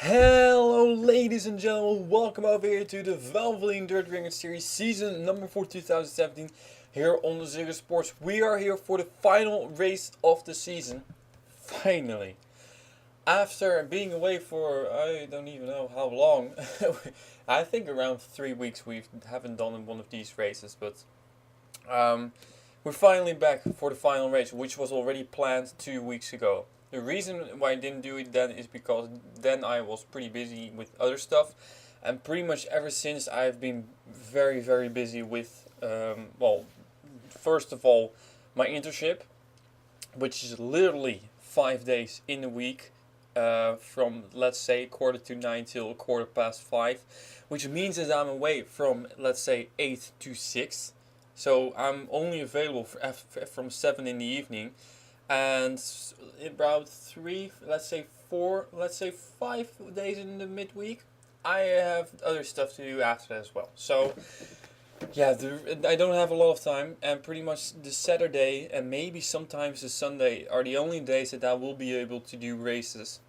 Hello ladies and gentlemen, welcome over here to the Valvoline Dirt Ringer Series Season number 4 2017 here on the Ziggo Sports. We are here for the final race of the season. Finally. After being away for, I don't even know how long, I think around 3 weeks we haven't done one of these races, but um, we're finally back for the final race, which was already planned 2 weeks ago. The reason why I didn't do it then is because then I was pretty busy with other stuff, and pretty much ever since I've been very, very busy with, well, first of all, my internship, which is literally 5 days in a week, from let's say 8:45 till 5:15, which means that I'm away from let's say 8 to 6. So I'm only available from 7 in the evening, and about 3, let's say 4, let's say 5 days in the midweek, I have other stuff to do after that as well. So yeah, I don't have a lot of time, and pretty much the Saturday and maybe sometimes the Sunday are the only days that I will be able to do races.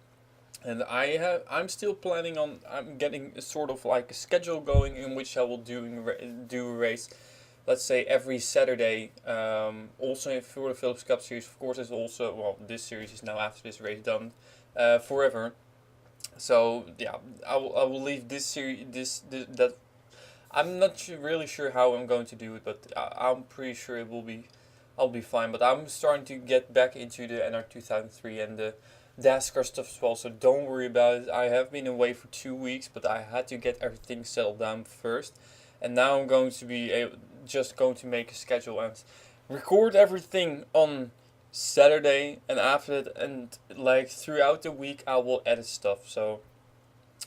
And I'm still planning on, I'm getting a sort of like a schedule going in which I will do a race, let's say every Saturday. Also for the Phillips Cup series, of course, is also, well, this series is now after this race done, forever. So yeah, I will leave this series, this that. I'm not really sure how I'm going to do it, but I'm pretty sure I'll be fine. But I'm starting to get back into the NR 2003 and the Dascar stuff as well, so don't worry about it. I have been away for 2 weeks, but I had to get everything settled down first, and now I'm going to be just going to make a schedule and record everything on Saturday, and after that, and like throughout the week, I will edit stuff. So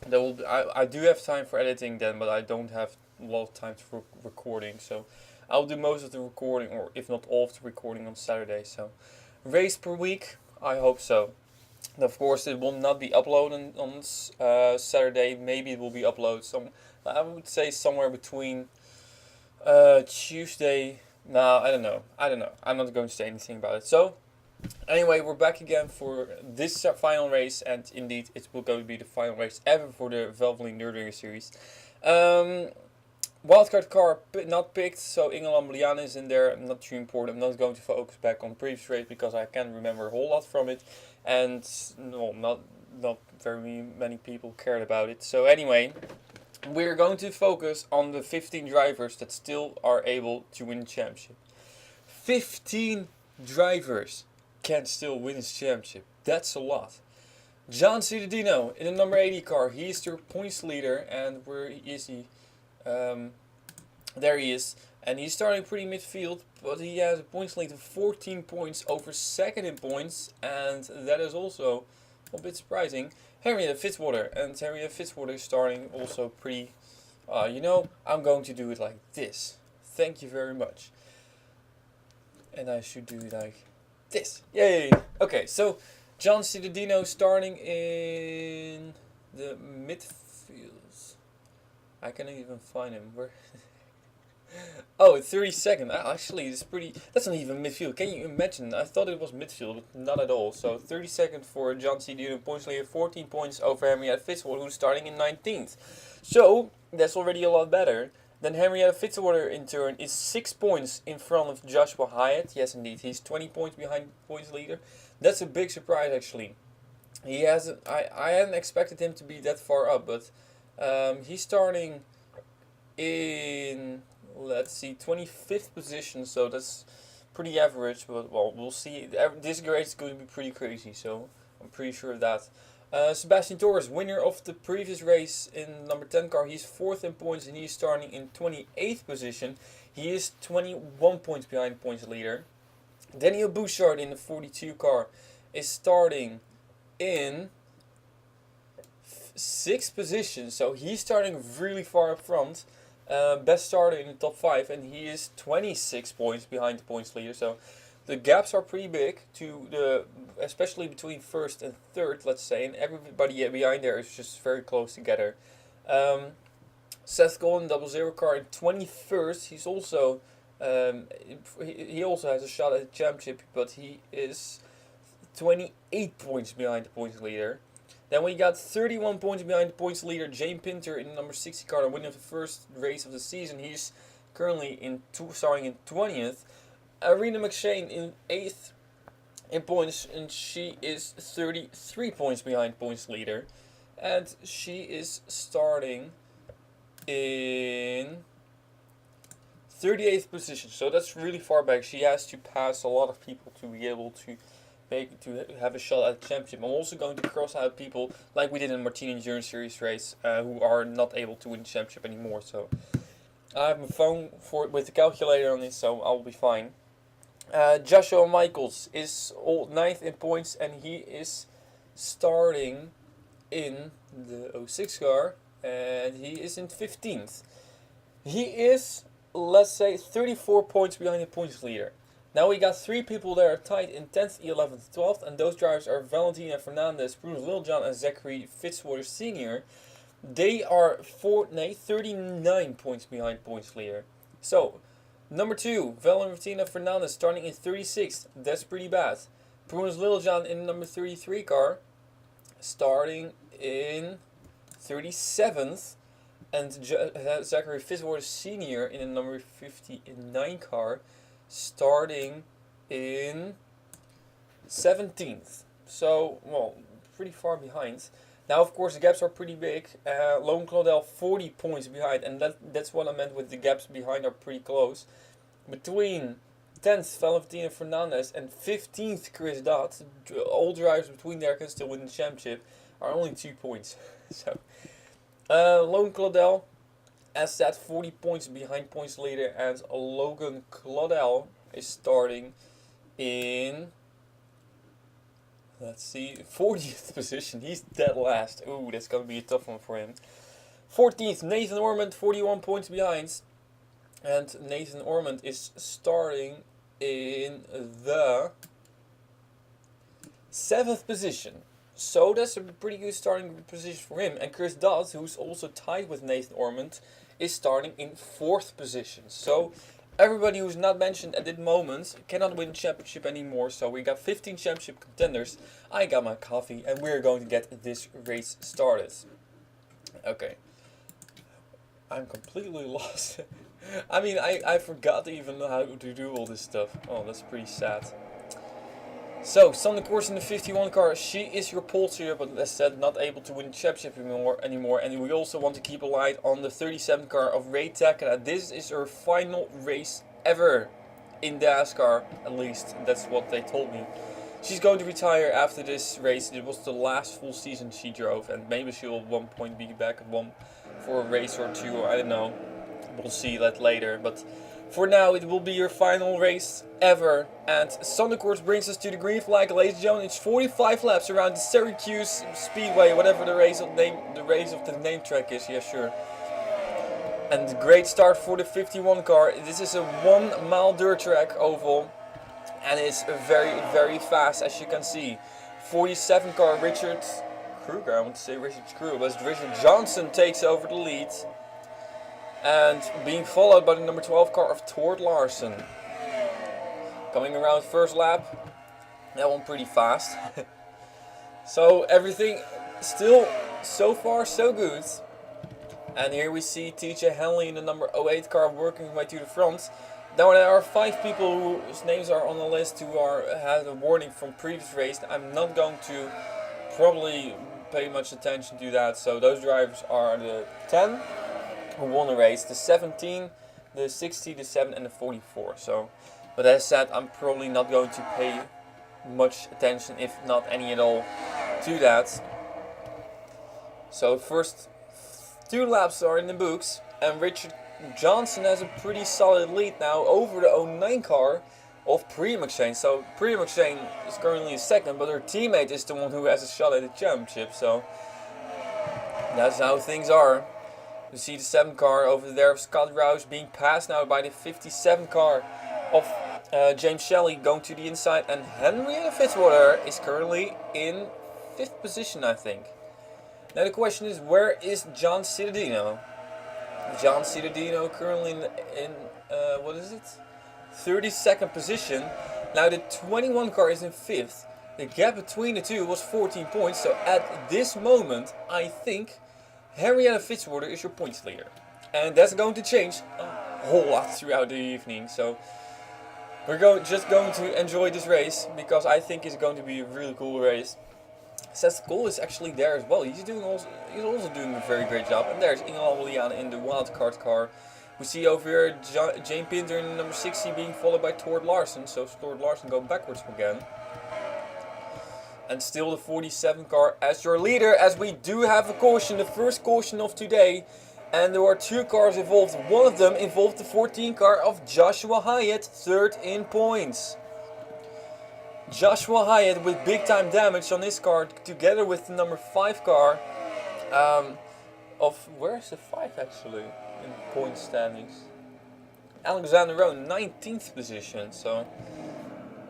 there will be, I do have time for editing then, but I don't have a lot of time for recording. So I'll do most of the recording, or if not all of the recording, on Saturday. So race per week, I hope so. And of course, it will not be uploaded on Saturday. Maybe it will be uploaded I would say somewhere between Tuesday. No, I don't know. I'm not going to say anything about it. So anyway, we're back again for this final race, and indeed, it will going to be the final race ever for the Valvoline Nürburgring series. Wildcard car not picked, so Inge Lambliana is in there. Not too important. I'm not going to focus back on previous race because I can't remember a whole lot from it, and no, not very many people cared about it. So anyway, we're going to focus on the 15 drivers that still are able to win the championship. 15 drivers can still win his championship. That's a lot. John Cedeno in the number 80 car. He's their points leader, and where is he? There he is, and he's starting pretty midfield, but he has a points lead of 14 points over second in points, and that is also a bit surprising. Henrietta Fitzwater, and Henrietta Fitzwater is starting also pretty, I'm going to do it like this. Thank you very much. And I should do it like this. Yay! Okay, so John Cedeno starting in the midfield. I can't even find him. Where? Oh, 32nd. Actually, it's pretty. That's not even midfield. Can you imagine? I thought it was midfield, but not at all. So 32nd for John Cedeno, points leader, 14 points over Henrietta Fitzwater, who's starting in 19th. So that's already a lot better. Then Henrietta Fitzwater in turn is 6 points in front of Joshua Hyatt. Yes, indeed, he's 20 points behind points leader. That's a big surprise, actually. He hasn't. I hadn't expected him to be that far up, but he's starting in, let's see, 25th position, so that's pretty average, but well, we'll see. This grade is going to be pretty crazy, so I'm pretty sure of that. Sebastian Torres, winner of the previous race in number 10 car, he's 4th in points, and he's starting in 28th position. He is 21 points behind points leader. Daniel Bouchard in the 42 car is starting in 6th position, so he's starting really far up front. Best starter in the top 5, and he is 26 points behind the points leader. So the gaps are pretty big especially between first and third, let's say, and everybody behind there is just very close together. Seth Kohl in double zero car in 21st. He's also he also has a shot at the championship, but he is 28 points behind the points leader. Then we got 31 points behind the points leader, James Pinter, in the number 60 car, winning the first race of the season. He's currently starting in 20th. Arena McShane in 8th in points, and she is 33 points behind points leader. And she is starting in 38th position. So that's really far back. She has to pass a lot of people to be able to have a shot at the championship. I'm also going to cross out people like we did in the Martini Endurance Series race who are not able to win the championship anymore. So I have my phone with the calculator on it, so I'll be fine. Joshua Michaels is 9th in points, and he is starting in the 06 car, and he is in 15th. He is, let's say, 34 points behind the points leader. Now we got 3 people that are tied in 10th, 11th, 12th, and those drivers are Valentina Fernandez, Bruce Littlejohn, and Zachary Fitzwater Sr. They are 39 points behind points leader. So, number 2, Valentina Fernandez starting in 36th. That's pretty bad. Bruce Littlejohn in the number 33 car starting in 37th. And Zachary Fitzwater Sr. in the number 59 car starting in 17th. So, well, pretty far behind. Now, of course, the gaps are pretty big. Lone Claudel 40 points behind, and that's what I meant with the gaps behind are pretty close. Between 10th Valentina Fernandez and 15th Chris Dodd, all drivers between there can still win the championship, are only 2 points. So, Lone Claudel, as said, 40 points behind points leader, and Logan Claudel is starting in, let's see, 40th position. He's dead last. Ooh, that's going to be a tough one for him. 14th, Nathan Ormond, 41 points behind. And Nathan Ormond is starting in the 7th position. So that's a pretty good starting position for him. And Chris Dodd, who's also tied with Nathan Ormond, is starting in 4th position. So everybody who's not mentioned at this moment cannot win the championship anymore. So we got 15 championship contenders. I got my coffee, and we're going to get this race started. Okay. I'm completely lost. I mean, I forgot to even know how to do all this stuff. Oh, that's pretty sad. So, Sandra Course in the 51 car, she is your pole here, but as said, not able to win the championship anymore. And we also want to keep a light on the 37 car of Ray Takada. This is her final race ever in Dascar, at least. That's what they told me. She's going to retire after this race. It was the last full season she drove, and maybe she will at one point be back at one for a race or two, or I don't know. We'll see that later, but for now it will be your final race ever. And Sandra Course brings us to the green flag, ladies and gentlemen. It's 45 laps around the Syracuse Speedway, whatever the race of the name track is. Yeah, sure. And great start for the 51 car. This is a 1 mile dirt track oval, and it's very, very fast, as you can see. 47 car Richard Kruger, I want to say Richard Kruger, but Richard Johnson takes over the lead. And being followed by the number 12 car of Tord Larsen. Coming around first lap. That one pretty fast. So everything still so far so good. And here we see TJ Henley in the number 08 car working his way to the front. Now there are 5 people whose names are on the list who had a warning from previous race. I'm not going to probably pay much attention to that. So those drivers are the 10 who won the race, the 17, the 60, the 7 and the 44. So, but as said, I'm probably not going to pay much attention, if not any at all, to that. So first 2 laps are in the books, and Richard Johnson has a pretty solid lead now over the 09 car of Priya McShane. So Priya McShane is currently second, but her teammate is the one who has a shot at the championship. So that's how things are. You see the 7 car over there of Scott Rouse being passed now by the 57 car of James Shelley going to the inside, and Henrietta Fitzwater is currently in 5th position, I think. Now the question is, where is John Cedeno? John Cedeno currently in what is it? 32nd position. Now the 21 car is in 5th. The gap between the two was 14 points, so at this moment, I think Henrietta Fitzwater is your points leader. And that's going to change a whole lot throughout the evening, so we're just going to enjoy this race, because I think it's going to be a really cool race. Seth Kohl is actually there as well. He's also doing a very great job. And there's Valvoline in the wildcard car. We see over here Jane Pinter in number 60 being followed by Tord Larsen. So Tord Larsen going backwards again. And still the 47 car as your leader, as we do have a caution, the first caution of today. And there are 2 cars involved. One of them involved the 14 car of Joshua Hyatt, third in points. Joshua Hyatt with big time damage on his car, together with the number 5 car where's the 5 actually in point standings? Alexander Rowe, 19th position. So,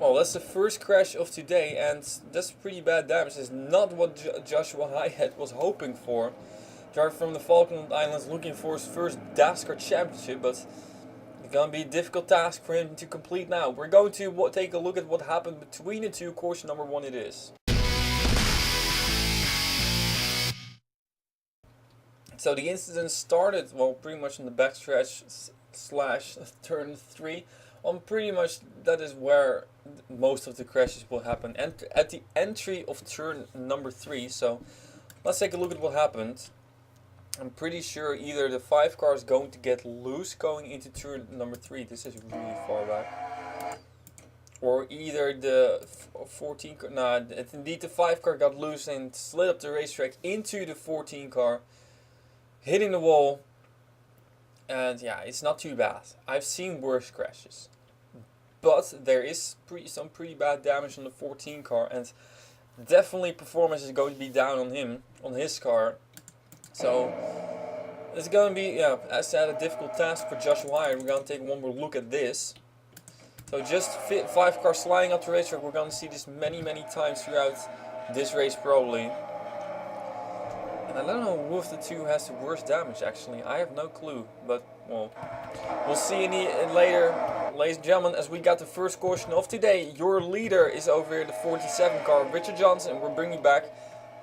well, that's the first crash of today, and that's pretty bad damage. It's not what Joshua Hyatt was hoping for. Driver from the Falkland Islands looking for his first Dascar championship, but it's going to be a difficult task for him to complete now. We're going to take a look at what happened between the two. Caution number 1 it is. So the incident started, well, pretty much in the backstretch / turn 3. Pretty much that is where most of the crashes will happen. And at the entry of turn number 3. So let's take a look at what happened. I'm pretty sure either the 5 car is going to get loose going into turn number 3. This is really far back. Or either the 14 car, no, indeed the 5 car got loose and slid up the racetrack into the 14 car, hitting the wall. And yeah, it's not too bad. I've seen worse crashes. But there is some pretty bad damage on the 14 car, and definitely performance is going to be down on him, on his car. So it's going to be, yeah, as I said, a difficult task for Joshua Hyatt. We're going to take one more look at this. So just 5 cars sliding up the racetrack. We're going to see this many times throughout this race probably. And I don't know who of the two has the worst damage actually. I have no clue, but well, we'll see later. Ladies and gentlemen, as we got the first caution of today, your leader is over here, the 47 car, Richard Johnson, and we're bringing back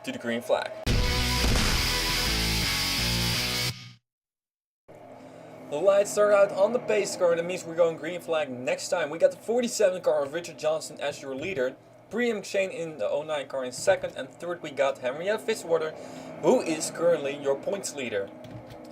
to the green flag. The lights are out on the pace car, that means we're going green flag next time. We got the 47 car of Richard Johnson as your leader. Priam McShane in the 09 car in second, and third we got Henrietta Fitzwater, who is currently your points leader.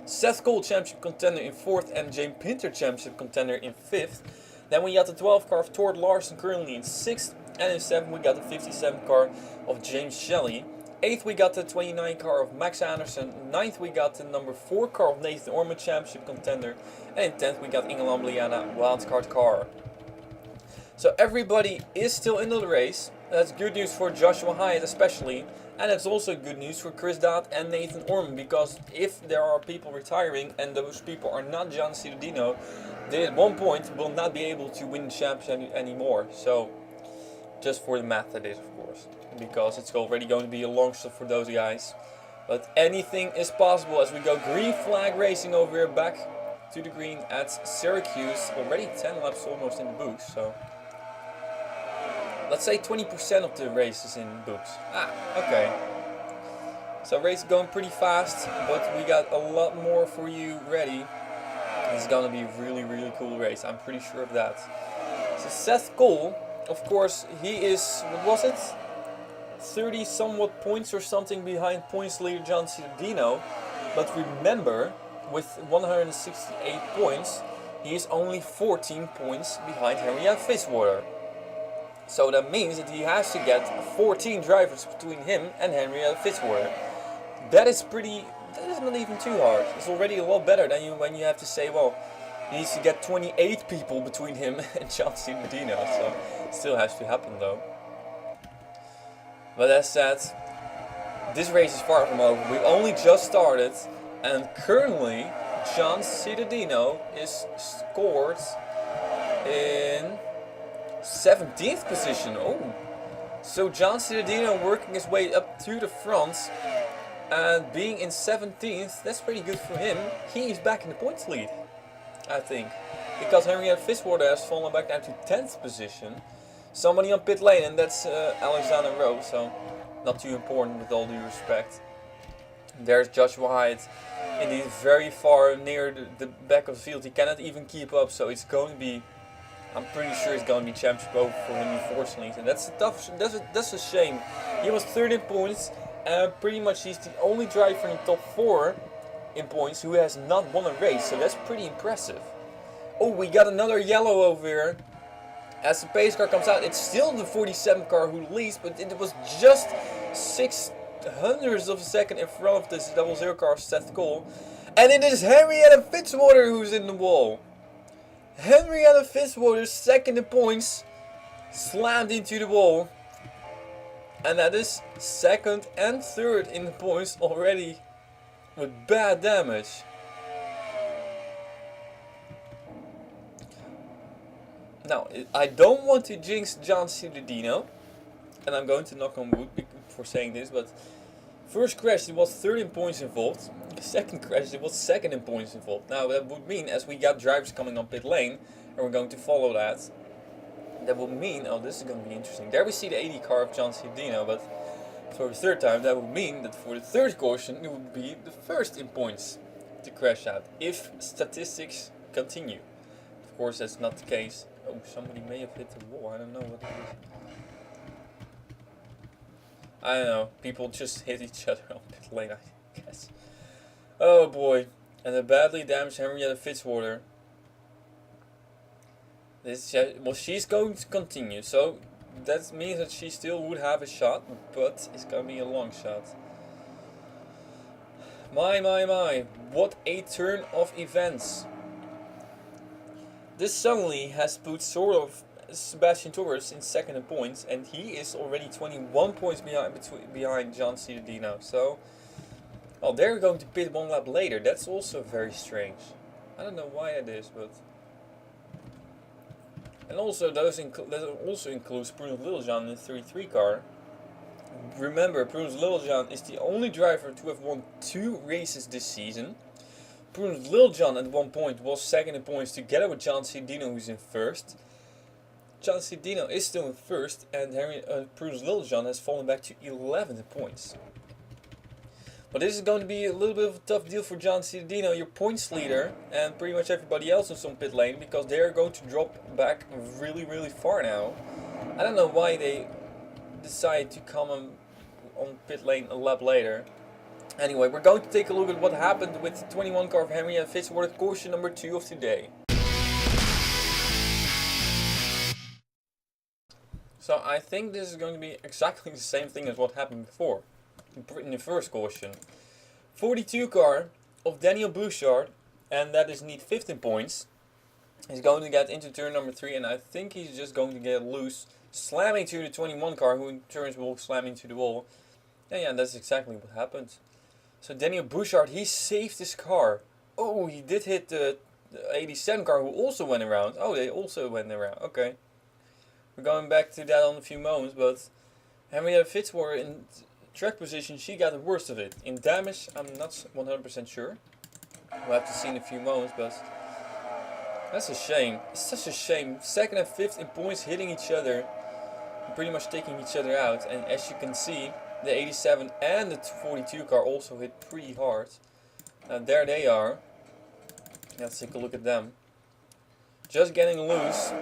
Seth Kohl championship contender in 4th and Jane Pinter championship contender in 5th. Then we got the 12 car of Tord Larsen currently in 6th, and in 7th we got the 57 car of James Shelley. 8th we got the 29 car of Max Anderson. 9th we got the number 4 car of Nathan Orman championship contender. And in 10th we got Ingelam Liana wildcard car. So everybody is still in the race. That's good news for Joshua Hyatt especially. And it's also good news for Chris Dodd and Nathan Orman, because if there are people retiring and those people are not John Cedeno, they at one point will not be able to win the championship anymore. So just for the math that is, of course, because it's already going to be a long stop for those guys. But anything is possible as we go green flag racing over here back to the green at Syracuse. Already 10 laps almost in the books, so let's say 20% of the race is in books. Okay. So race is going pretty fast, but we got a lot more for you ready. It's gonna be a really cool race, I'm pretty sure of that. So Seth Kohl, of course, he is, what was it? 30 somewhat points or something behind points leader John Cedeno. But remember, with 168 points, he is only 14 points behind Henrietta Fitzwater. So that means that he has to get 14 drivers between him and Henrietta Fitzwater. That is not even too hard. It's already a lot better than when you have to say, well, he needs to get 28 people between him and John Cedeno. So it still has to happen though. But as said, this race is far from over. We've only just started, and currently John Cedeno is scored in 17th position. Oh, so John Cedeno working his way up to the front and being in 17th, that's pretty good for him. He is back in the points lead, I think, because Henrietta Fitzwater has fallen back down to 10th position. somebody on pit lane, and that's Alexander Rowe, so not too important with all due respect. There's Joshua Hyde, indeed very far near the back of the field. He cannot even keep up, so it's going to be, I'm pretty sure it's going to be championship over for him, unfortunately. And that's a shame. He was 13 points, and pretty much he's the only driver in the top 4 in points who has not won a race, so that's pretty impressive. Oh, we got another yellow over here. As the pace car comes out, it's still the 47 car who leads, but it was just 0.06 of a second in front of this 00 car, Seth Kohl. And it is Henrietta Fitzwater who's in the wall. Henrietta Fitzwater, second in points, slammed into the wall. And that is second and third in the points already with bad damage. Now, I don't want to jinx John Cedeno, and I'm going to knock on wood for saying this, but first crash it was 13 points involved, second crash it was second in points involved. Now that would mean, as we got drivers coming on pit lane, and we're going to follow that, that would mean, oh, this is going to be interesting. There we see the 80 car of John Cedeno, but for the third time that would mean that for the third caution it would be the first in points to crash out, if statistics continue. Of course that's not the case. Oh, somebody may have hit the wall, I don't know what it is. I don't know, people just hit each other on pit lane, I guess. Oh boy, and a badly damaged Henrietta Fitzwater. Well, she's going to continue, so that means that she still would have a shot, but it's going to be a long shot. My, what a turn of events. This suddenly has put sort of Sebastian Torres in second in points, and he is already 21 points behind John Cedeno. So, well, they're going to pit one lap later. That's also very strange. I don't know why that is, but. And also, that also includes Prudence Littlejohn in the 33 car. Remember, Prudence Littlejohn is the only driver to have won 2 races this season. Prudence Littlejohn at one point was second in points together with John Cedeno, who's in first. John Cedeno is still in first, and Prudence Littlejohn has fallen back to 11th points. But this is going to be a little bit of a tough deal for John Cedeno, your points leader, and pretty much everybody else in some pit lane, because they are going to drop back really, really far now. I don't know why they decide to come on pit lane a lap later. Anyway, we're going to take a look at what happened with the 21 car of Henrietta Fitzwater, caution number 2 of today. So I think this is going to be exactly the same thing as what happened before, in the first caution. 42 car of Daniel Bouchard, and that is need 15 points. He's going to get into turn number 3, and I think he's just going to get loose, slamming to the 21 car, who in turn will slam into the wall. And yeah, that's exactly what happened. So Daniel Bouchard, he saved his car. Oh, he did hit the 87 car, who also went around. Oh, they also went around. Okay. We're going back to that in a few moments, but Henrietta Fitzwater in track position, she got the worst of it. In damage, I'm not 100% sure. We'll have to see in a few moments, but that's a shame. It's such a shame. Second and fifth in points hitting each other, pretty much taking each other out. And as you can see, the 87 and the 42 car also hit pretty hard. And there they are. Let's take a look at them. Just getting loose.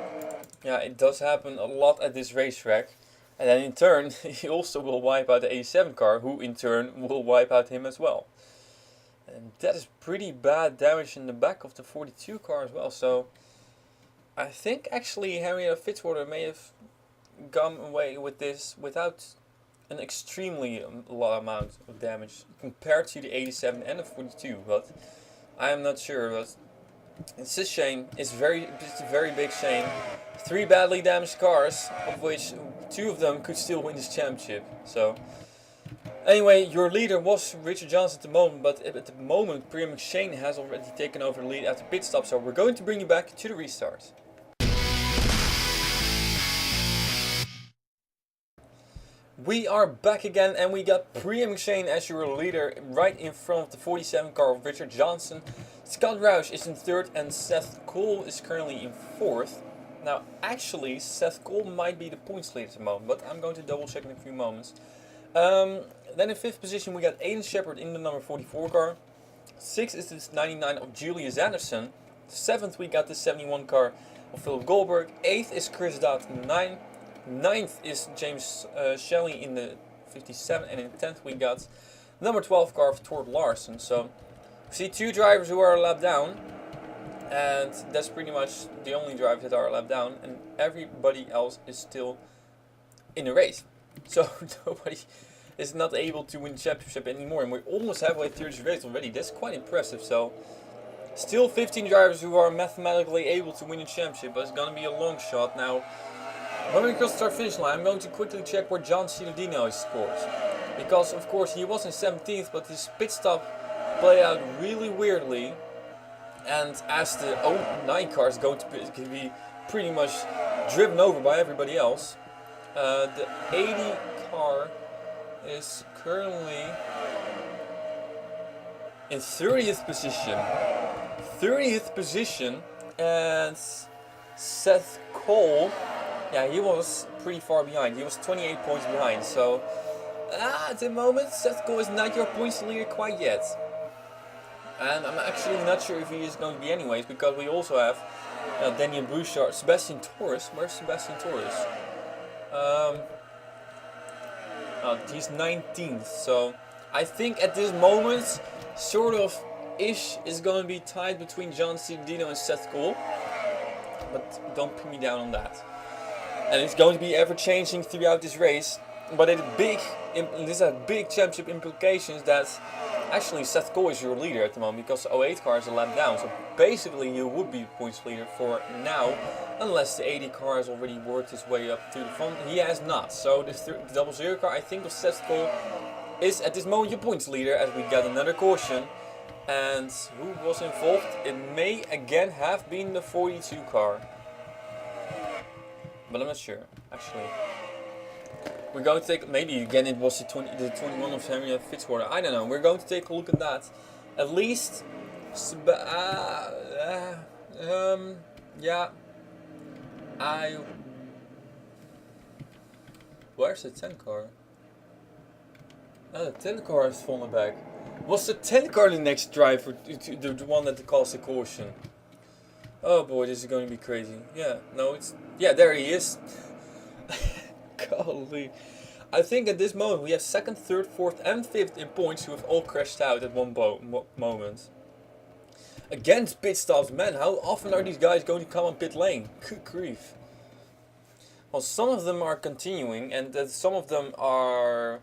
Yeah, it does happen a lot at this racetrack. And then in turn, he also will wipe out the 87 car, who in turn will wipe out him as well. And that is pretty bad damage in the back of the 42 car as well. So I think actually Henrietta Fitzwater may have gone away with this without an extremely low amount of damage compared to the 87 and the 42. But I am not sure. But it's a shame. It's a very big shame. 3 badly damaged cars, of which 2 of them could still win this championship. So anyway, your leader was Richard Johnson at the moment, but at the moment Priya McShane has already taken over the lead after pit stop. So we're going to bring you back to the restart. We are back again, and we got Priya McShane as your leader right in front of the 47 car of Richard Johnson. Scott Roush is in 3rd and Seth Kohl is currently in 4th. Now, actually, Seth Kohl might be the points leader at the moment, but I'm going to double check in a few moments. Then in 5th position we got Aiden Shepard in the number 44 car. 6th is this 99 of Julius Anderson. 7th we got the 71 car of Philip Goldberg. 8th is Chris Dodd in the 9. 9th is James Shelley in the 57. And in 10th we got the number 12 car of Tord Larson. So we see 2 drivers who are a lap down. And that's pretty much the only drivers that are a lap down. And everybody else is still in the race. So nobody is not able to win the championship anymore. And we're almost halfway through this race already. That's quite impressive. So still 15 drivers who are mathematically able to win the championship. But it's going to be a long shot. Now, when we cross the start finish line, I'm going to quickly check where John Cedeno scores. Because of course he was in 17th, but his pit stop played out really weirdly. And as the 09 car is going to be pretty much driven over by everybody else, the 80 car is currently in 30th position. 30th position, and Seth Kohl, yeah, he was pretty far behind. He was 28 points behind. So at the moment, Seth Kohl is not your points leader quite yet. And I'm actually not sure if he is going to be anyways, because we also have Daniel Bouchard, Sebastian Torres. Where's Sebastian Torres? He's 19th. So I think at this moment, sort of ish is going to be tied between John Cedeno and Seth Kohl. But don't pin me down on that. And it's going to be ever changing throughout this race. But this has big championship implications that actually Seth Kohl is your leader at the moment, because the 08 car is a lap down. So basically you would be the points leader for now, unless the 80 car has already worked his way up to the front. He has not. So the 00 car, I think, of Seth Kohl is at this moment your points leader, as we got another caution. And who was involved? It may again have been the 42 car. But I'm not sure, actually. We're going to take, maybe again it was the 21 of Samuel Fitzwater, I don't know. We're going to take a look at that. At least, yeah. Where's the 10 car? Oh, the 10 car has fallen back. Was the 10 car the next driver, the one that caused the caution? Oh boy, this is going to be crazy. Yeah, no, yeah, there he is. Golly. I think at this moment we have 2nd, 3rd, 4th and 5th in points who have all crashed out at one moment. Against pit stops, man, how often are these guys going to come on pit lane? Good grief. Well, some of them are continuing, and some of them are...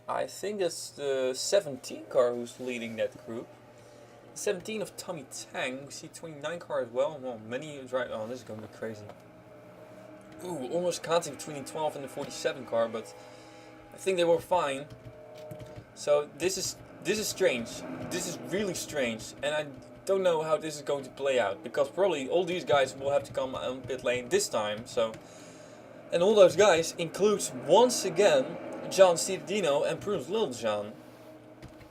I think it's the 17 car who's leading that group. 17 of Tommy Tang. We see 29 car as well. Well, many drive. Oh, this is going to be crazy. Ooh, almost counting between the 12 and the 47 car, but I think they were fine. So this is strange. This is really strange, and I don't know how this is going to play out, because probably all these guys will have to come on pit lane this time. So, and all those guys includes once again John Cedeno and Bruce Littlejohn.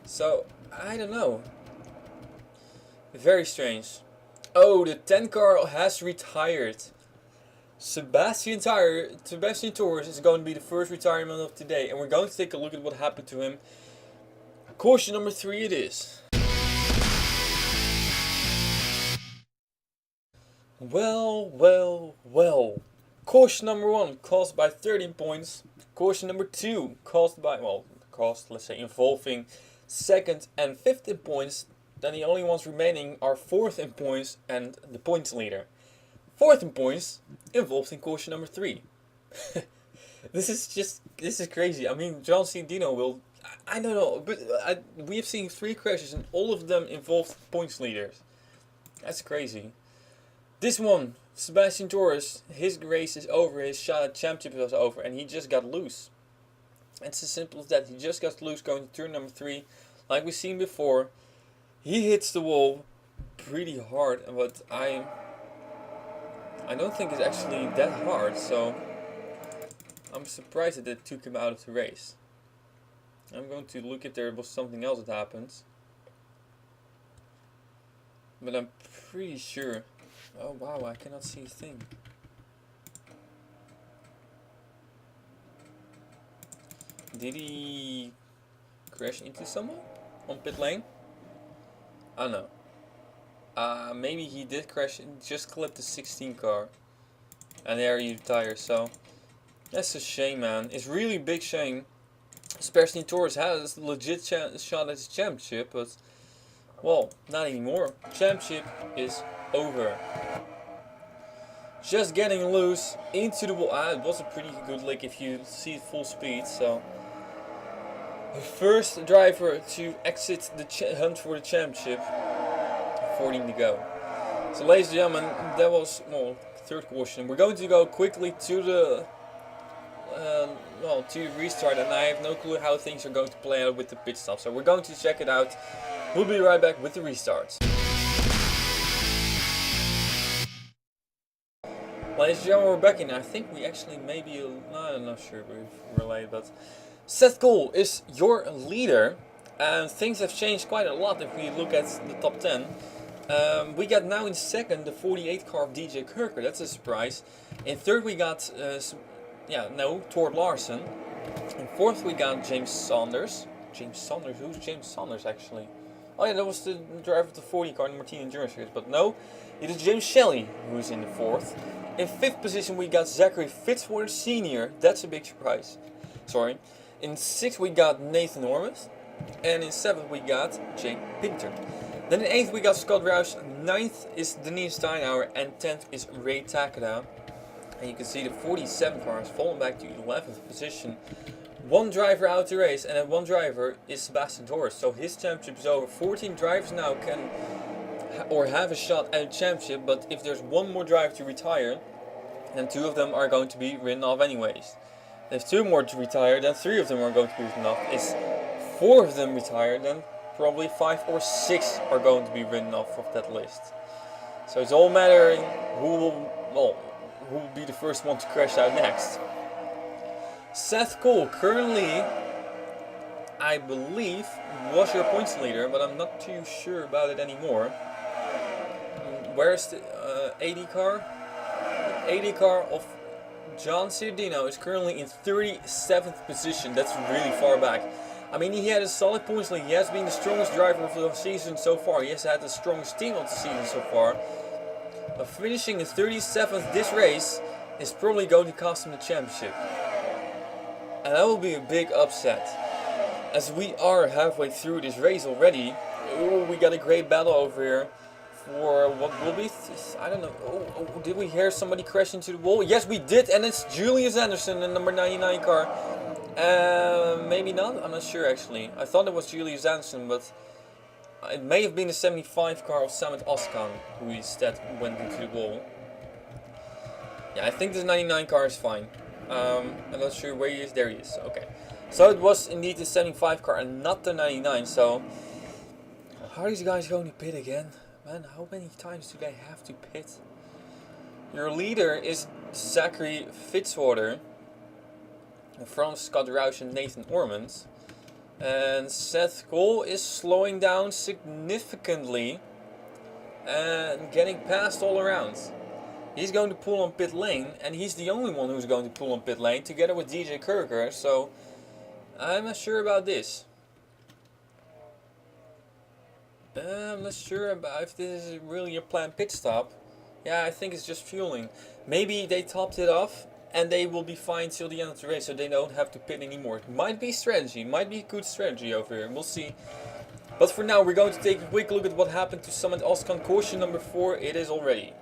So I don't know. Very strange. Oh, the 10 car has retired. Sebastian Torres is going to be the first retirement of today, and we're going to take a look at what happened to him. Caution number 3 it is. Well. Caution number 1 cost by 13 points. Caution number 2 let's say involving 2nd and 5th in points. Then the only ones remaining are 4th in points and the points leader. 4th in points involved in caution number 3. This is crazy. I mean, John Cedeno will, I don't know, but we have seen 3 crashes and all of them involved points leaders. That's crazy. This one, Sebastian Torres, his race is over, his shot at championship was over, and he just got loose. It's as simple as that. He just got loose going to turn number 3, like we've seen before. He hits the wall pretty hard, but I don't think it's actually that hard, so I'm surprised that it took him out of the race. I'm going to look if there was something else that happened, but I'm pretty sure Oh wow, I cannot see a thing. Did he crash into someone on pit lane? Oh no. Maybe he did crash and just clipped the 16 car. And there he retires, so that's a shame, man. It's really a big shame. Especially Torres has a legit shot at his championship, but well, not anymore. Championship is over. Just getting loose into the wall. It was a pretty good lick if you see it full speed. So the first driver to exit the hunt for the championship. 14 to go. So ladies and gentlemen, that was third caution. We're going to go quickly to the to the restart, and I have no clue how things are going to play out with the pit stop. So we're going to check it out. We'll be right back with the restarts. Ladies and gentlemen, we're back in. I think we actually maybe, I'm not sure if we're late, but Seth Kohl is your leader, and things have changed quite a lot if we look at the top 10. We got now in second the 48 car of DJ Kirker, that's a surprise. In third we got, Tord Larson. In fourth we got James Saunders. James Saunders? Who's James Saunders actually? Oh yeah, that was the driver of the 40 car in the Martin Endurance Series, but no, it is James Shelley who's in the fourth. In fifth position we got Zachary Fitzwater Sr., that's a big surprise. Sorry. In sixth we got Nathan Ormond. And in seventh we got Jake Pinter. Then in 8th we got Scott Roush, 9th is Denise Steinhauer, and 10th is Ray Takeda. And you can see the 47 car has fallen back to 11th position. One driver out the race, and that one driver is Sebastian Torres. So his championship is over. 14 drivers now can have a shot at a championship, but if there's one more driver to retire, then 2 of them are going to be written off anyways. If 2 more to retire, then 3 of them are going to be written off. If 4 of them retire, then probably 5 or 6 are going to be written off of that list. So it's all mattering who will be the first one to crash out next. Seth Kohl currently, I believe, was your points leader, but I'm not too sure about it anymore. Where's the 80 car? The 80 car of John Cedeno is currently in 37th position. That's really far back. I mean, he had a solid points lead. He has been the strongest driver of the season so far. He has had the strongest team of the season so far. But finishing in 37th this race is probably going to cost him the championship. And that will be a big upset. As we are halfway through this race already. Oh, we got a great battle over here. For what will be, I don't know. Oh, did we hear somebody crash into the wall? Yes, we did. And it's Julius Anderson, the number 99 car. Maybe not, I'm not sure actually. I thought it was Julius Anderson, but it may have been the 75 car of Samet Oskan who instead went into the wall. Yeah, I think this 99 car is fine. I'm not sure where he is. There he is. Okay. So it was indeed the 75 car and not the 99. So how are these guys going to pit again? Man, how many times do they have to pit? Your leader is Zachary Fitzwater. From Scott Roush and Nathan Ormond. And Seth Kohl is slowing down significantly and getting passed all around. He's going to pull on pit lane, and he's the only one who's going to pull on pit lane together with DJ Kirker, so I'm not sure about this. I'm not sure about if this is really a planned pit stop. Yeah, I think it's just fueling. Maybe they topped it off and they will be fine till the end of the race, so they don't have to pit anymore. It might be strategy, might be good strategy over here, we'll see. But for now, we're going to take a quick look at what happened to Samet Oskan. Caution number 4, it is already.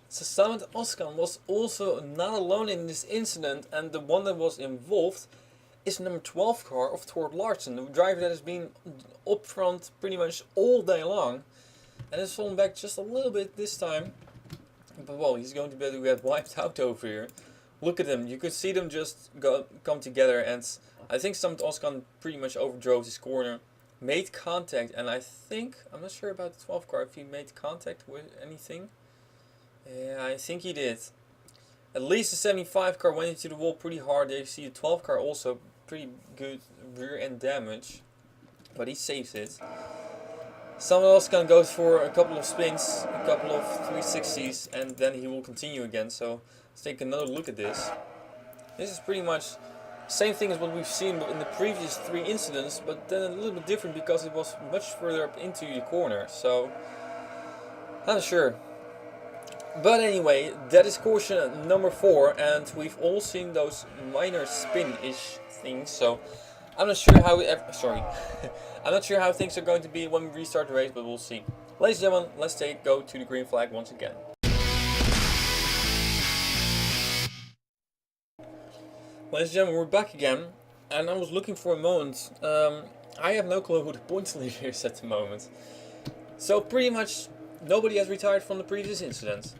So Samet Oskan was also not alone in this incident, and the one that was involved is number 12 car of Tord Larson, the driver that has been up front pretty much all day long. And has fallen back just a little bit this time. But well, he's going to get wiped out over here. Look at him. You could see them just come together. And I think Samet Oskan pretty much overdrove his corner. Made contact. And I think, I'm not sure about the 12 car, if he made contact with anything. Yeah, I think he did. At least the 75 car went into the wall pretty hard. There you see the 12 car also pretty good rear end damage. But he saves it. Someone else can go for a couple of spins, a couple of 360s, and then he will continue again. So let's take another look at this. This is pretty much same thing as what we've seen in the previous 3 incidents, but then a little bit different because it was much further up into the corner. So I'm not sure. But anyway, that is caution number 4, and we've all seen those minor spin-ish things. So I'm not sure how I'm not sure how things are going to be when we restart the race, but we'll see. Ladies and gentlemen, let's go to the green flag once again. Ladies and gentlemen, we're back again, and I was looking for a moment. I have no clue who the points leader is at the moment. So pretty much nobody has retired from the previous incident.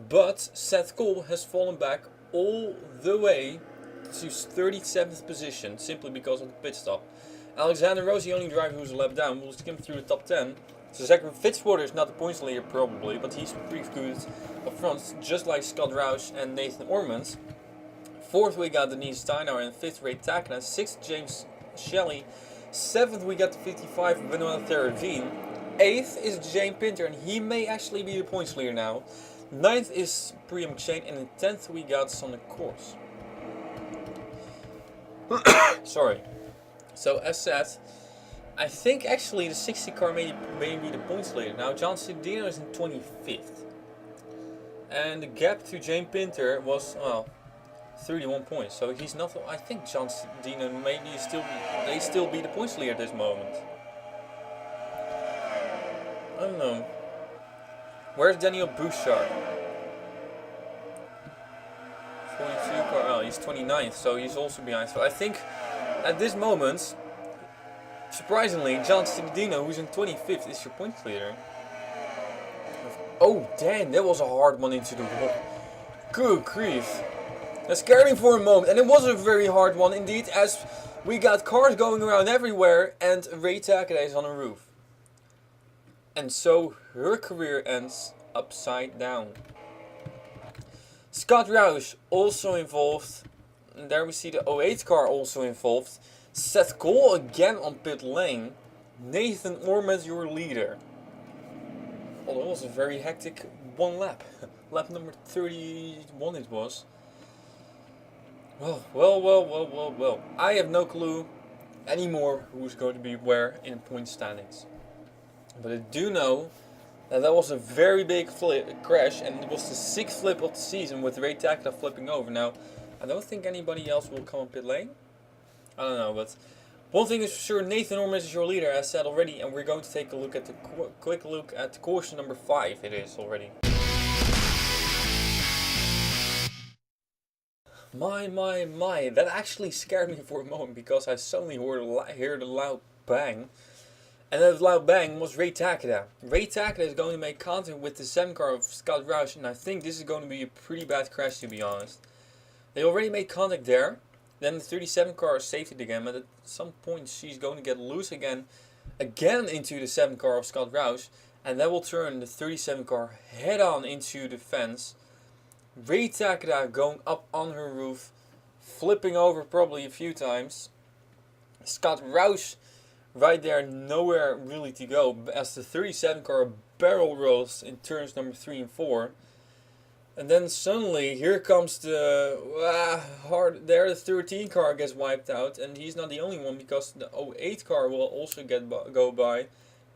But Seth Kohl has fallen back all the way to 37th position, simply because of the pit stop. Alexander Rose, the only driver who's a lap down, will skim through the top 10. So Zach Fitzwater is not the points leader probably, but he's pretty good up front, just like Scott Roush and Nathan Ormond. 4th we got Denise Steiner, and 5th Ray Takana. 6th James Shelley. 7th we got the 55 Benoit Terravine. 8th is James Pinter, and he may actually be the points leader now. 9th is Priya McShane, and in 10th we got Sonic Course. Sorry. So as said, I think actually the 60 car may be the points leader. Now John Cedeno is in 25th. And the gap to James Pinter was, well, 31 points. So he's not, I think John Cedeno may still be the points leader at this moment. I don't know. Where's Daniel Bouchard? 42 car, oh, he's 29th, so he's also behind. So I think at this moment, surprisingly, John Cedeno, who's in 25th, is your points leader. Oh damn, that was a hard one into the wall. Good grief. That scared me for a moment, and it was a very hard one indeed, as we got cars going around everywhere, and Ray Takada is on a roof. And so her career ends upside down. Scott Roush also involved. And there we see the 08 car also involved. Seth Kohl again on pit lane. Nathan Ormond, your leader. Oh, that was a very hectic one lap. Lap number 31 it was. Well. I have no clue anymore who's going to be where in point standings. But I do know that was a very big crash, and it was the 6th flip of the season with Ray Takada flipping over. Now, I don't think anybody else will come on pit lane. I don't know, but one thing is for sure, Nathan Ormond is your leader, as said already, and we're going to take a look at the quick look at caution number 5. It is already. My, that actually scared me for a moment because I suddenly heard a loud bang. And that loud bang was Ray Takada. Ray Takada is going to make contact with the 7 car of Scott Roush, and I think this is going to be a pretty bad crash, to be honest. They already made contact there. Then the 37 car is safety again, but at some point she's going to get loose again into the 7 car of Scott Roush, and that will turn the 37 car head on into the fence. Ray Takada going up on her roof, flipping over probably a few times. Scott Roush right there, nowhere really to go, as the 37 car barrel rolls in turns number 3 and 4. And then suddenly, here comes the the 13 car gets wiped out, and he's not the only one, because the 08 car will also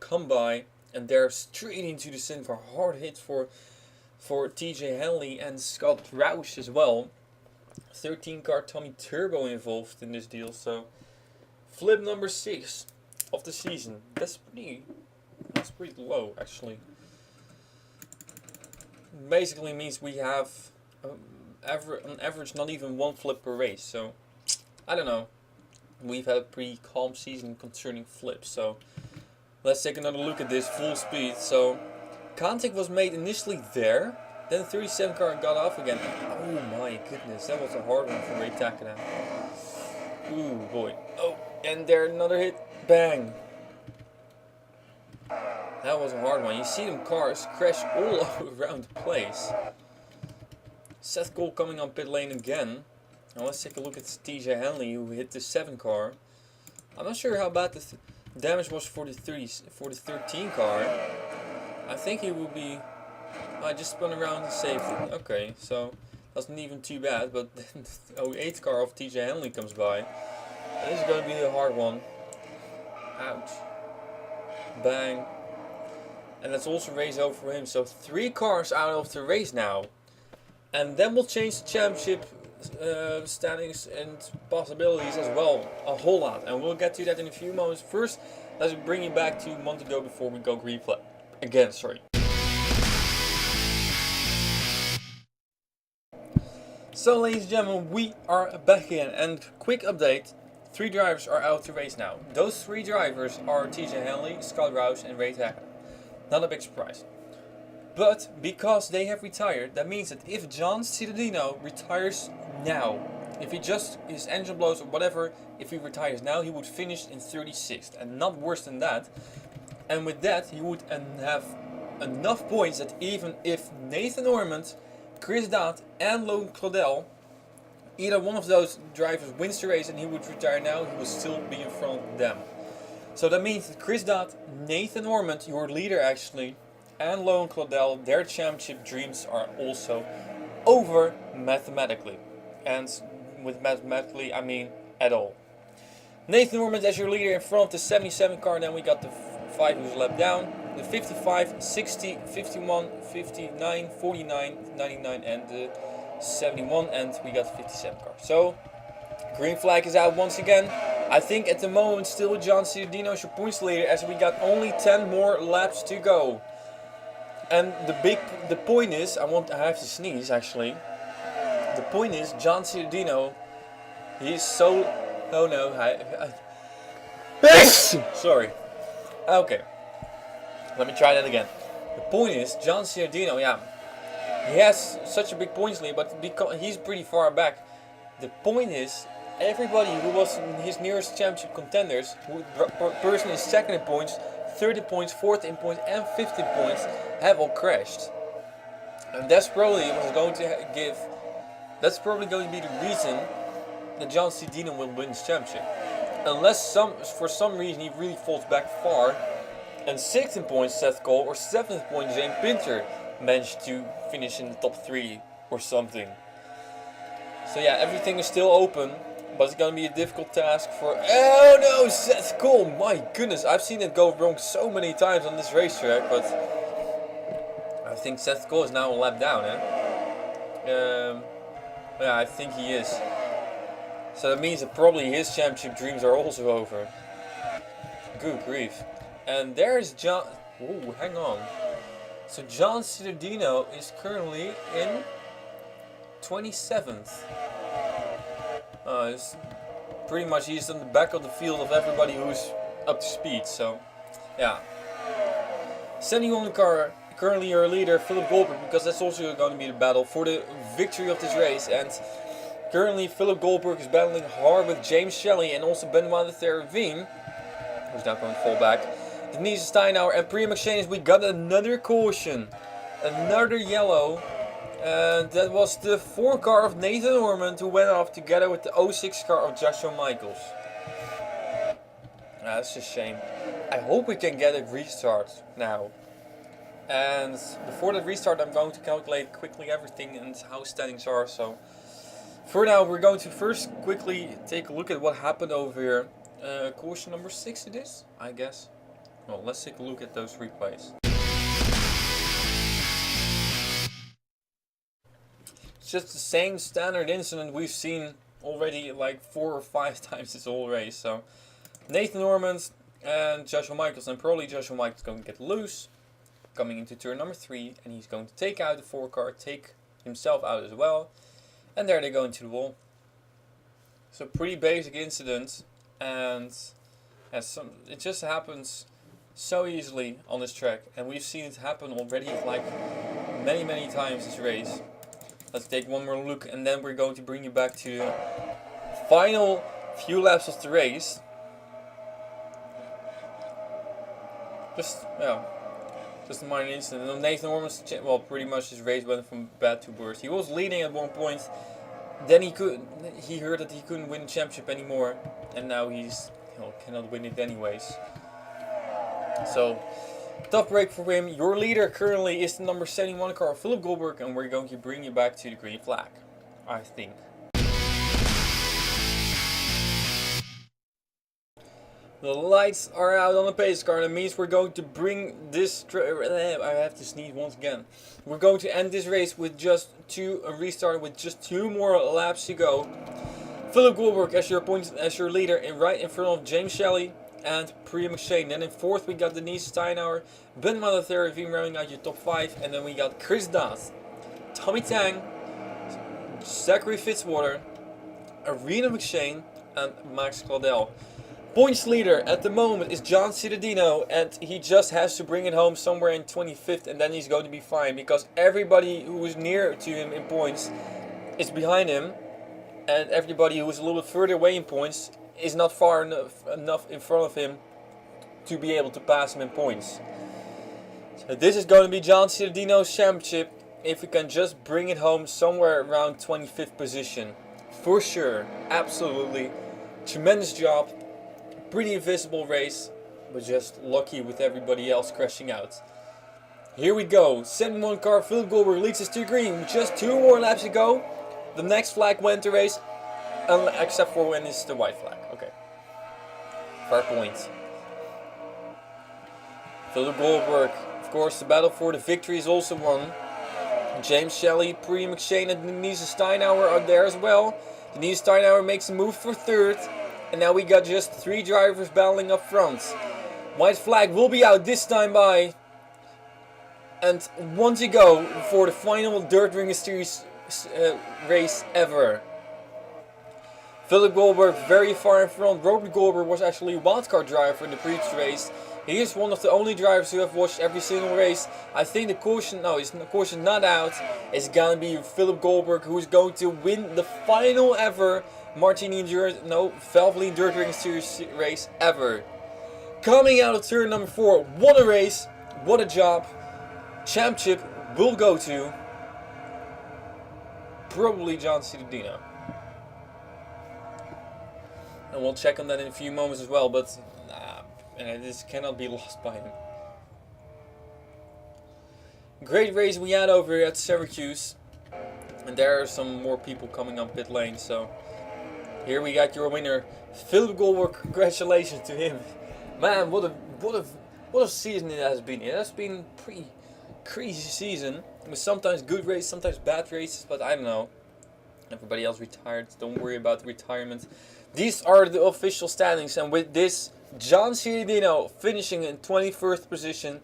come by, and they're straight into the sin car. Hard hit for TJ Henley and Scott Roush as well. 13 car Tommy Turbo involved in this deal, so flip number 6 of the season. That's pretty low actually. Basically means we have on average not even 1 flip per race. So I don't know. We've had a pretty calm season concerning flips. So let's take another look at this full speed. So contact was made initially there. Then the 37 car got off again. Oh my goodness, that was a hard one for Ray Takada. Ooh boy. Oh, and there another hit. Bang. That was a hard one. You see them cars crash all around the place. Seth Kohl coming on pit lane again. Now let's take a look at TJ Henley, who hit the 7 car. I'm not sure how bad damage was for the 13 car. I think he will be. I just spun around and saved it. Okay, so that's not even too bad. But then the 08 car of TJ Henley comes by. This is going to be a hard one. Ouch. Bang. And that's also race over for him. So 3 cars out of the race now. And then we'll change the championship standings and possibilities as well. A whole lot. And we'll get to that in a few moments. First, let's bring you back to a month ago before we go green flag. Again, sorry. So ladies and gentlemen, we are back again. And quick update. 3 drivers are out to race now. Those 3 drivers are TJ Henley, Scott Rouse and Ray Hacker. Not a big surprise. But because they have retired, that means that if John Cedeno retires now, if he just, his engine blows or whatever, if he retires now, he would finish in 36th. And not worse than that. And with that, he would have enough points that even if Nathan Ormond, Chris Dodd and Lone Claudel, either one of those drivers wins the race and he would retire now, he would still be in front of them. So that means that Chris Dodd, Nathan Ormond, your leader actually, and Lone Claudel, their championship dreams are also over mathematically. And with mathematically, I mean at all. Nathan Ormond as your leader in front of the 77 car, and then we got the 5 who's lap down. The 55, 60, 51, 59, 49, 99 and the 71, and we got the 57 car. So green flag is out once again. I think at the moment still John Cedeno is your points leader, as we got only 10 more laps to go. And the point is, I have to sneeze actually. The point is John Cedeno, he's so, oh no, sorry. Okay, let me try that again. The point is John Cedeno, yeah. He has such a big points lead, but because he's pretty far back. The point is, everybody who was his nearest championship contenders, person is second in points, 30 points, 4th in points, and 50 points, have all crashed. And that's probably what's going to give. That's probably going to be the reason that John Cedeno will win his championship, unless for some reason he really falls back far, and 6th in points Seth Kohl or 7th point James Pinter managed to finish in the top 3 or something. So yeah, everything is still open, but it's gonna be a difficult task for. Oh no, Seth Kohl! My goodness, I've seen it go wrong so many times on this racetrack, but I think Seth Kohl is now a lap down, yeah, I think he is. So that means that probably his championship dreams are also over. Good grief! And there's John. Oh, hang on. So John Cedeno is currently in 27th. It's pretty much he's on the back of the field of everybody who's up to speed. So, yeah. 71 car, currently your leader, Philip Goldberg, because that's also going to be the battle for the victory of this race. And currently Philip Goldberg is battling hard with James Shelley and also Benoit de Terravine, who's now going to fall back. Denise Steinauer and Priya McShane, we got another caution. Another yellow. And that was the 4 car of Nathan Ormond, who went off together with the 06 car of Joshua Michaels. That's a shame. I hope we can get a restart now. And before the restart I'm going to calculate quickly everything and how standings are. So for now we're going to first quickly take a look at what happened over here. Caution number 6 it is, I guess. Well, let's take a look at those replays. It's just the same standard incident we've seen already like 4 or 5 times this whole race. So Nathan Ormond and Joshua Michaels, and probably Joshua Michaels going to get loose coming into turn number 3, and he's going to take out the 4 car, take himself out as well, and there they go into the wall. So pretty basic incident, and it just happens so easily on this track, and we've seen it happen already like many times this race. Let's take one more look, and then we're going to bring you back to the final few laps of the race. Just a minor incident. And Nathan Ormond's, well, pretty much his race went from bad to worse. He was leading at one point, then he heard that he couldn't win the championship anymore, and now he's cannot win it anyways. So, tough break for him. Your leader currently is the number 71 car, Philip Goldberg, and we're going to bring you back to the green flag, I think. The lights are out on the pace car, and that means we're going to bring this... I have to sneeze once again. We're going to end this race with just restart with just 2 more laps to go. Philip Goldberg as your leader, and right in front of James Shelley and Priya McShane. Then in 4th we got Denise Steinauer, Ben Malathera rounding out your top 5, and then we got Chris Dath, Tommy Tang, Zachary Fitzwater, Arena McShane, and Max Claudel. Points leader at the moment is John Cedeno, and he just has to bring it home somewhere in 25th, and then he's going to be fine, because everybody who is near to him in points is behind him, and everybody who is a little bit further away in points is not far enough in front of him to be able to pass him in points. So this is going to be John Cedeno's championship if we can just bring it home somewhere around 25th position. For sure, absolutely. Tremendous job. Pretty invisible race, but just lucky with everybody else crashing out. Here we go. 71 car Philip Goldberg leads us to green with just 2 more laps to go. The next flag went to race, except for when it's the white flag. Okay. Fair point. Philip Goldberg, of course, the battle for the victory is also won. James Shelley, Priya McShane, and Denise Steinauer are there as well. Denise Steinauer makes a move for 3rd. And now we got just 3 drivers battling up front. White flag will be out this time by. And 1 to go for the final Dirt Ring Series race ever. Philip Goldberg very far in front. Robert Goldberg was actually a wildcard driver in the previous race. He is one of the only drivers who have watched every single race. I think the caution, caution not out, is gonna be Philip Goldberg, who is going to win the final ever Valvoline Dirt Ring Series race ever. Coming out of turn number 4, what a race, what a job. Championship will go to probably John Cedeno. And we'll check on that in a few moments as well, but this cannot be lost by him. Great race we had over here at Syracuse. And there are some more people coming up pit lane, so here we got your winner, Philip Goldberg. Congratulations to him. Man, what a season it has been. It has been a pretty crazy season, with sometimes good races, sometimes bad races, but I don't know. Everybody else retired, don't worry about the retirement. These are the official standings, and with this, John Cedeno finishing in 21st position.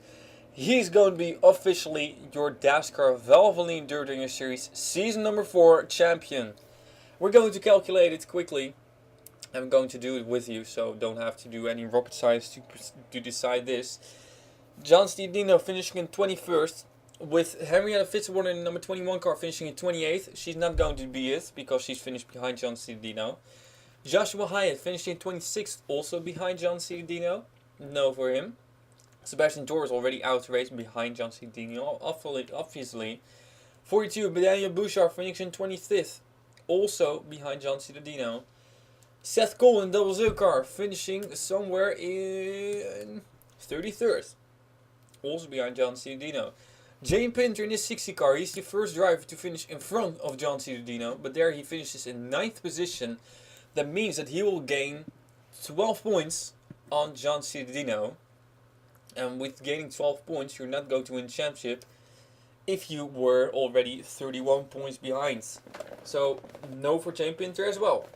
He's going to be officially your Dascar Valvoline Dirt Ringer Series Season number 4 champion. We're going to calculate it quickly. I'm going to do it with you, so don't have to do any rocket science to decide this. John Cedeno finishing in 21st, with Henrietta Fitzwater in the number 21 car finishing in 28th. She's not going to be it, because she's finished behind John Cedeno. Joshua Hyatt finishing in 26th, also behind John Cedeno. No for him. Sebastian Torres already out race behind John Cedeno, obviously. 42, Daniel Bouchard finishing 25th, also behind John Cedeno. Seth Kohl in double zero car finishing somewhere in 33rd, also behind John Cedeno. Jane Pinter in his 60 car, he's the first driver to finish in front of John Cedeno, but there he finishes in 9th position. That means that he will gain 12 points on John Cedeno. And with gaining 12 points, you're not going to win the championship if you were already 31 points behind. So, no for Jane Pinter as well.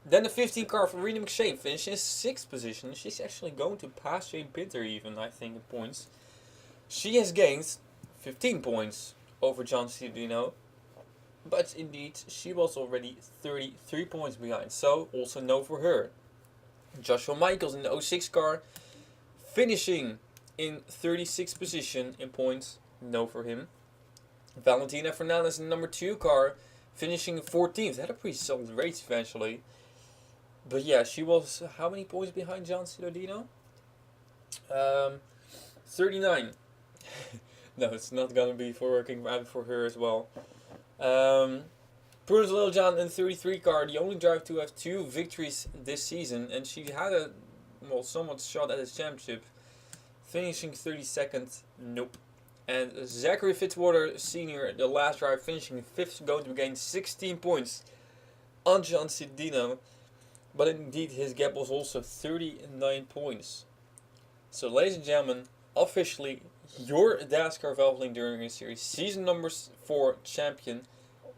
Then the 15 car for Rena McShane finished in 6th position. She's actually going to pass Jane Pinter even, I think, in points. She has gained 15 points over John Cedeno. But indeed, she was already 33 points behind. So, also no for her. Joshua Michaels in the 06 car, finishing in 36th position in points. No for him. Valentina Fernandez in the number 2 car, finishing 14th. Had a pretty solid race eventually. But yeah, she was how many points behind John Cedeno? 39. No, it's not gonna be working out for her as well. Prudence Littlejohn in the 33 car, the only driver to have 2 victories this season, and she had a somewhat shot at his championship. finishing 32nd, nope. And Zachary Fitzwater Sr., the last drive, finishing 5th, going to gain 16 points on John Cedeno. But indeed, his gap was also 39 points. So, ladies and gentlemen, officially, your Dascar Valvoline During Series season number 4 champion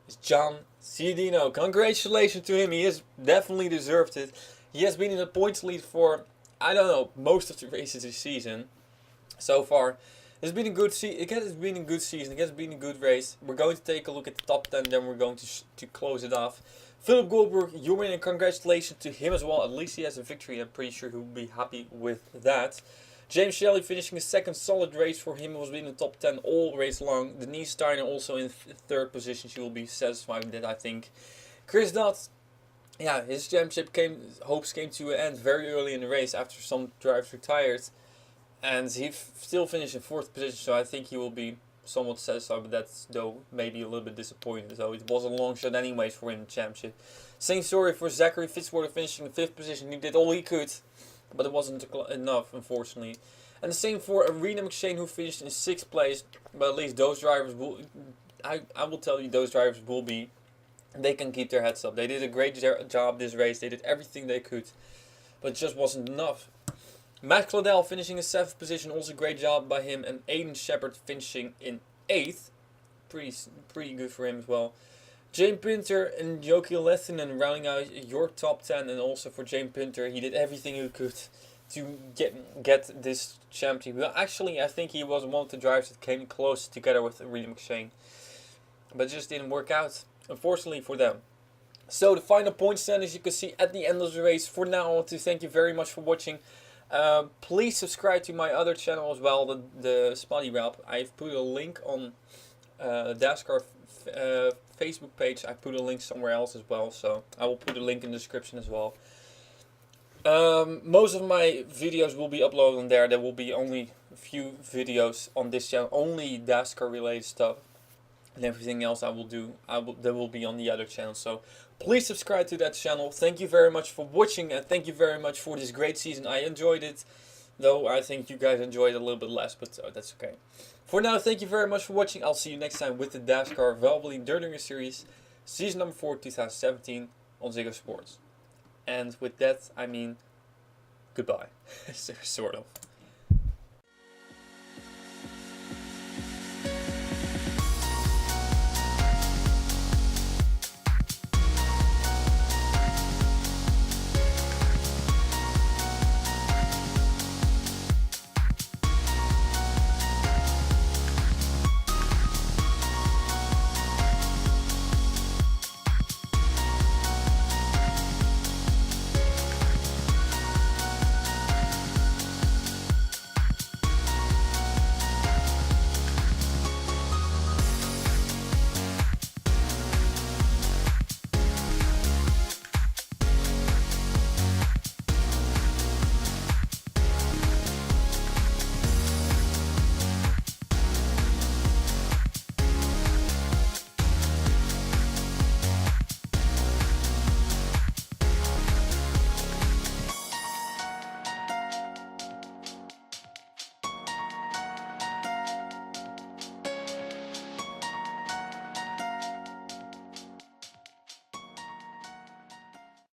is John Cedeno. Congratulations to him. He has definitely deserved it. He has been in the points lead for, I don't know, most of the races this season so far. It's been a good season. It has been a good season. It has been a good race. We're going to take a look at the top 10, then we're going to close it off. Philip Goldberg, you win, and congratulations to him as well. At least he has a victory. I'm pretty sure he'll be happy with that. James Shelley finishing a second solid race for him. Was in the top 10 all race long. Denise Steiner also in third position. She will be satisfied with that, I think. Chris Dodd, yeah, his championship hopes came to an end very early in the race after some drivers retired. And he still finished in 4th position, so I think he will be somewhat satisfied with that, though maybe a little bit disappointed. So it was a long shot anyways for him in the championship. Same story for Zachary Fitzwater finishing in 5th position. He did all he could, but it wasn't enough, unfortunately. And the same for Arena McShane, who finished in 6th place. But at least those drivers will, I will tell you, those drivers will be, they can keep their heads up. They did a great job this race. They did everything they could, but it just wasn't enough. Matt Claudel finishing in 7th position, also great job by him, and Aiden Shepard finishing in 8th, pretty good for him as well. James Pinter and Joki Lehtinen rounding out your top 10, and also for James Pinter, he did everything he could to get this championship. Well, actually, I think he was one of the drivers that came close together with Arena McShane, but it just didn't work out, unfortunately for them. So the final point stand, as you can see at the end of the race. For now, I want to thank you very much for watching. Please subscribe to my other channel as well, the Spotty Rap. I've put a link on Dascar Facebook page. I put a link somewhere else as well, so I will put a link in the description as well. Most of my videos will be uploaded on there. There will be only a few videos on this channel, only Dascar related stuff, and everything else I will do, that will be on the other channel. So please subscribe to that channel. Thank you very much for watching, and thank you very much for this great season. I enjoyed it, though I think you guys enjoyed it a little bit less, but that's okay. For now, thank you very much for watching. I'll see you next time with the Dascar Valvoline Dirtinger Series, season number 4, 2017 on Ziggo Sports. And with that, I mean goodbye, sort of.